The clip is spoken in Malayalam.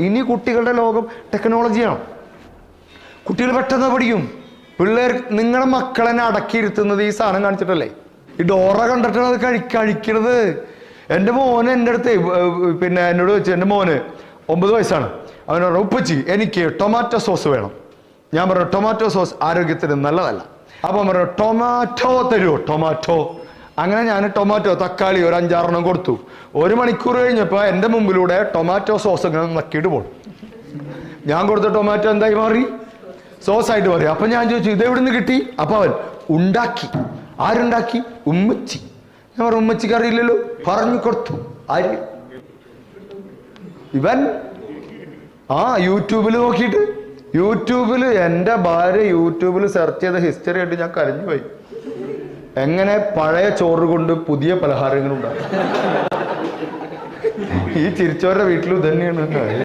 ഇനി കുട്ടികളുടെ ലോകം ടെക്നോളജിയാണ്. കുട്ടികൾ പെട്ടെന്ന് പഠിക്കും. പിള്ളേർ നിങ്ങളുടെ മക്കളെ അടക്കിയിരുത്തുന്നത് ഈ സാധനം കാണിച്ചിട്ടല്ലേ? ഈ ഡോറ കണ്ടിട്ടാണ് അത് കഴിക്കണത്. എൻ്റെ മോന് എൻ്റെ അടുത്ത് പിന്നെ എന്നോട് വെച്ച്, എൻ്റെ മോന് 9 വയസ്സാണ്. അവൻ പറഞ്ഞു, ഉപ്പച്ചി എനിക്ക് ടൊമാറ്റോ സോസ് വേണം. ഞാൻ പറഞ്ഞു ടൊമാറ്റോ സോസ് ആരോഗ്യത്തിന് നല്ലതല്ല. അപ്പം പറഞ്ഞു ടൊമാറ്റോ തരുമോ? ടൊമാറ്റോ. അങ്ങനെ ഞാൻ ടൊമാറ്റോ തക്കാളി ഒരു 5-6 കൊടുത്തു. 1 മണിക്കൂർ കഴിഞ്ഞപ്പോൾ എൻ്റെ മുമ്പിലൂടെ ടൊമാറ്റോ സോസ് ഇങ്ങനെ നക്കിയിട്ട് പോകും. ഞാൻ കൊടുത്ത ടൊമാറ്റോ എന്തായി മാറി? സോസായിട്ട് മാറി. അപ്പം ഞാൻ ചോദിച്ചു ഇതെവിടെ നിന്ന് കിട്ടി? അപ്പം അവൻ ഉണ്ടാക്കി. ആരുണ്ടാക്കി? ഉമ്മച്ചി. ഞാൻ പറഞ്ഞു ഉമ്മച്ചിക്ക് അറിയില്ലല്ലോ, പറഞ്ഞു കൊടുത്തു. ആര്? ഇവൻ യൂട്യൂബിൽ നോക്കിയിട്ട്. യൂട്യൂബിൽ എൻ്റെ ഭാര്യ യൂട്യൂബിൽ സെർച്ച് ചെയ്ത ഹിസ്റ്ററി ആയിട്ട് ഞാൻ കരഞ്ഞു പോയി. എങ്ങനെ പഴയ ചോറ് കൊണ്ട് പുതിയ പലഹാരങ്ങൾ ഉണ്ടാകും. ഈ ചിരിച്ചവരുടെ വീട്ടിലും തന്നെയാണ്.